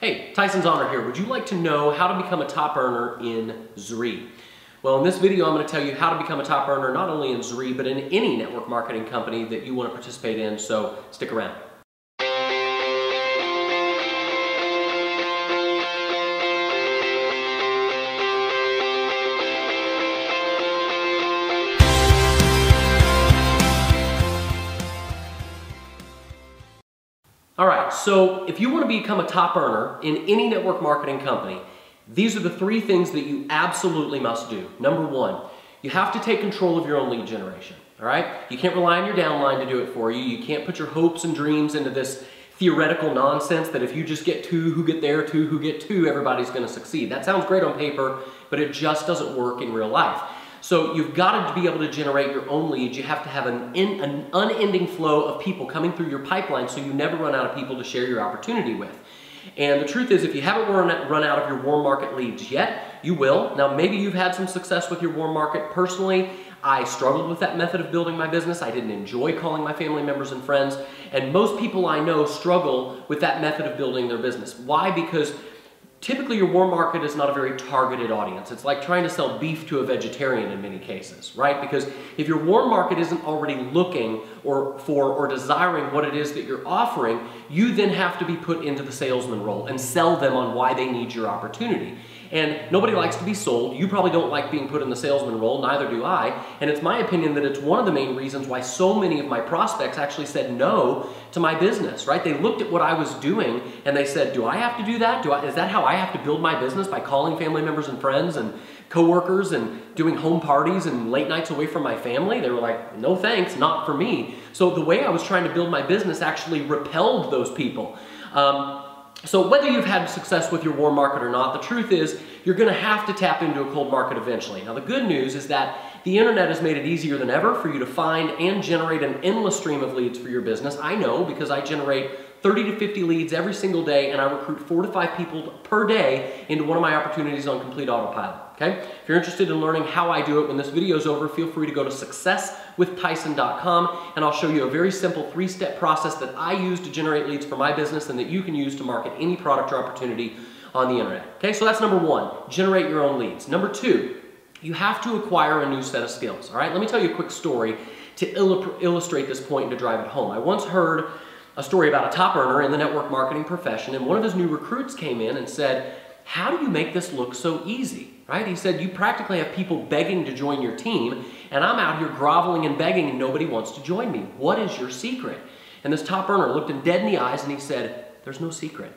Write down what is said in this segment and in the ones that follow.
Hey, Tyson's Honor here. Would you like to know how to become a top earner in Zrii? Well, in this video, I'm going to tell you how to become a top earner not only in Zrii, but in any network marketing company that you want to participate in, so stick around. Alright, so if you want to become a top earner in any network marketing company, these are the three things that you absolutely must do. Number one, you have to take control of your own lead generation. Alright? You can't rely on your downline to do it for you. You can't put your hopes and dreams into this theoretical nonsense that if you just get two who get there, two who get two, everybody's going to succeed. That sounds great on paper, but it just doesn't work in real life. So you've got to be able to generate your own leads. You have to have an unending flow of people coming through your pipeline so you never run out of people to share your opportunity with. And the truth is, if you haven't run out of your warm market leads yet, you will. Now, maybe you've had some success with your warm market. Personally, I struggled with that method of building my business. I didn't enjoy calling my family members and friends. And most people I know struggle with that method of building their business. Why? Because typically your warm market is not a very targeted audience. It's like trying to sell beef to a vegetarian in many cases, right? Because if your warm market isn't already looking or desiring what it is that you're offering, you then have to be put into the salesman role and sell them on why they need your opportunity. And nobody likes to be sold. You probably don't like being put in the salesman role, neither do I. And it's my opinion that it's one of the main reasons why so many of my prospects actually said no to my business, right? They looked at what I was doing and they said, do I have to do that? Is that how I have to build my business, by calling family members and friends and coworkers and doing home parties and late nights away from my family? They were like, no thanks, not for me. So the way I was trying to build my business actually repelled those people. So whether you've had success with your warm market or not, the truth is you're going to have to tap into a cold market eventually. Now the good news is that the internet has made it easier than ever for you to find and generate an endless stream of leads for your business. I know, because I generate 30 to 50 leads every single day, and I recruit 4 to 5 people per day into one of my opportunities on complete autopilot. Okay? If you're interested in learning how I do it when this video is over, feel free to go to successwithtyson.com, and I'll show you a very simple 3-step process that I use to generate leads for my business and that you can use to market any product or opportunity on the internet. Okay, so that's number one, generate your own leads. Number two, you have to acquire a new set of skills. All right, let me tell you a quick story to illustrate this point and to drive it home. I once heard a story about a top earner in the network marketing profession, and one of his new recruits came in and said, how do you make this look so easy? Right? He said, you practically have people begging to join your team, and I'm out here groveling and begging and nobody wants to join me. What is your secret? And this top earner looked him dead in the eyes and he said, there's no secret.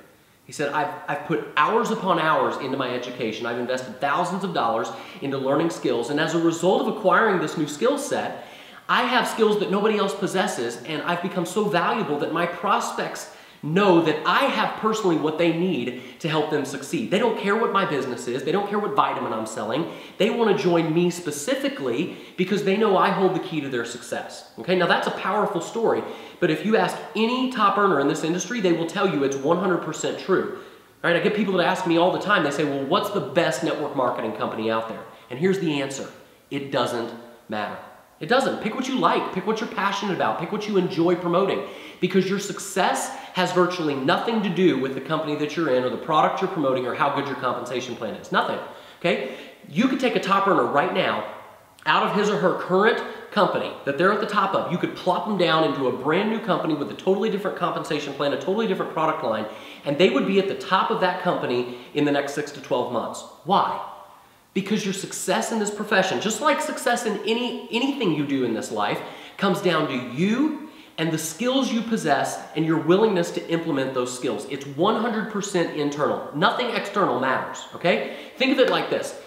He said, I've put hours upon hours into my education. I've invested thousands of dollars into learning skills, and as a result of acquiring this new skill set, I have skills that nobody else possesses, and I've become so valuable that my prospects know that I have personally what they need to help them succeed. They don't care what my business is. They don't care what vitamin I'm selling. They want to join me specifically because they know I hold the key to their success. Okay, now that's a powerful story, but if you ask any top earner in this industry, they will tell you it's 100% true. All right, I get people that ask me all the time, they say, well, what's the best network marketing company out there? And here's the answer. It doesn't matter. It doesn't. Pick what you like, pick what you're passionate about, pick what you enjoy promoting, because your success has virtually nothing to do with the company that you're in or the product you're promoting or how good your compensation plan is. Nothing. Okay? You could take a top earner right now out of his or her current company that they're at the top of. You could plop them down into a brand new company with a totally different compensation plan, a totally different product line, and they would be at the top of that company in the next 6 to 12 months. Why? Because your success in this profession, just like success in anything you do in this life, comes down to you and the skills you possess and your willingness to implement those skills. It's 100% internal. Nothing external matters, okay? Think of it like this.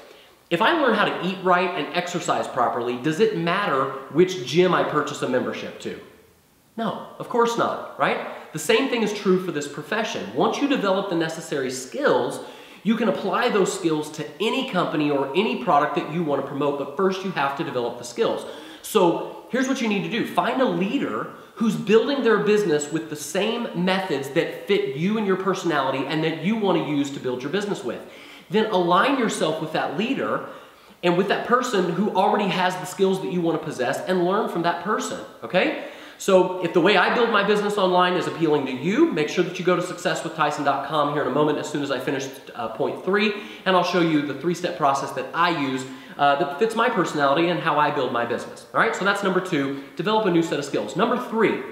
If I learn how to eat right and exercise properly, does it matter which gym I purchase a membership to? No, of course not, right? The same thing is true for this profession. Once you develop the necessary skills, you can apply those skills to any company or any product that you want to promote, but first you have to develop the skills. So here's what you need to do. Find a leader who's building their business with the same methods that fit you and your personality and that you want to use to build your business with. Then align yourself with that leader and with that person who already has the skills that you want to possess and learn from that person, okay? So if the way I build my business online is appealing to you, make sure that you go to successwithtyson.com here in a moment as soon as I finish point 3, and I'll show you the 3-step process that I use that fits my personality and how I build my business. All right, so that's number 2, develop a new set of skills. Number 3,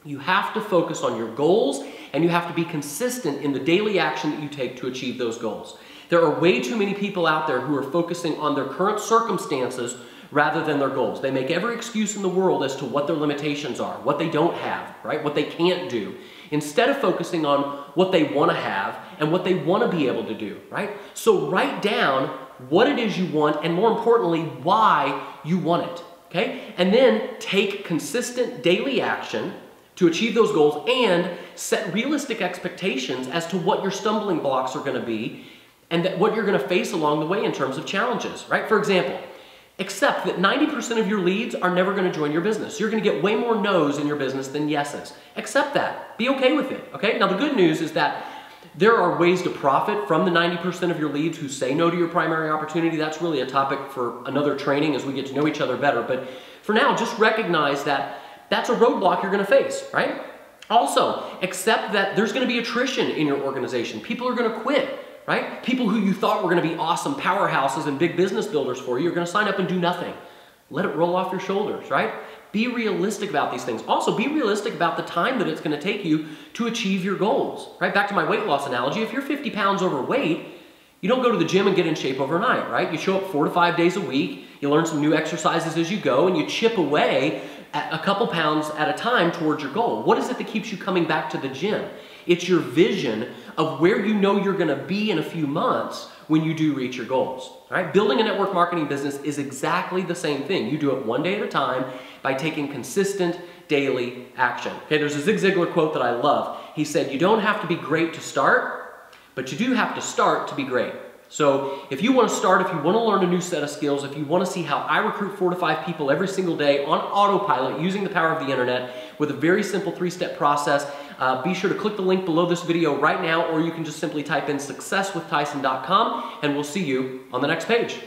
you have to focus on your goals and you have to be consistent in the daily action that you take to achieve those goals. There are way too many people out there who are focusing on their current circumstances rather than their goals. They make every excuse in the world as to what their limitations are, what they don't have, right? What they can't do, instead of focusing on what they want to have and what they want to be able to do, right? So write down what it is you want and, more importantly, why you want it, okay? And then take consistent daily action to achieve those goals and set realistic expectations as to what your stumbling blocks are going to be and what you're going to face along the way in terms of challenges, right? For example, accept that 90% of your leads are never going to join your business. You're going to get way more no's in your business than yeses. Accept that. Be okay with it, okay? Now, the good news is that there are ways to profit from the 90% of your leads who say no to your primary opportunity. That's really a topic for another training as we get to know each other better. But for now, just recognize that that's a roadblock you're going to face, right? Also, accept that there's going to be attrition in your organization. People are going to quit. Right? People who you thought were going to be awesome powerhouses and big business builders for you are going to sign up and do nothing. Let it roll off your shoulders, right? Be realistic about these things. Also, be realistic about the time that it's going to take you to achieve your goals, right? Back to my weight loss analogy, if you're 50 pounds overweight, you don't go to the gym and get in shape overnight, right? You show up 4 to 5 days a week, you learn some new exercises as you go, and you chip away at a couple pounds at a time towards your goal. What is it that keeps you coming back to the gym? It's your vision of where you know you're going to be in a few months when you do reach your goals. All right? Building a network marketing business is exactly the same thing. You do it one day at a time by taking consistent daily action. Okay, there's a Zig Ziglar quote that I love. He said, "You don't have to be great to start, but you do have to start to be great." So if you want to start, if you want to learn a new set of skills, if you want to see how I recruit 4 to 5 people every single day on autopilot using the power of the internet with a very simple 3-step process, be sure to click the link below this video right now, or you can just simply type in successwithtyson.com and we'll see you on the next page.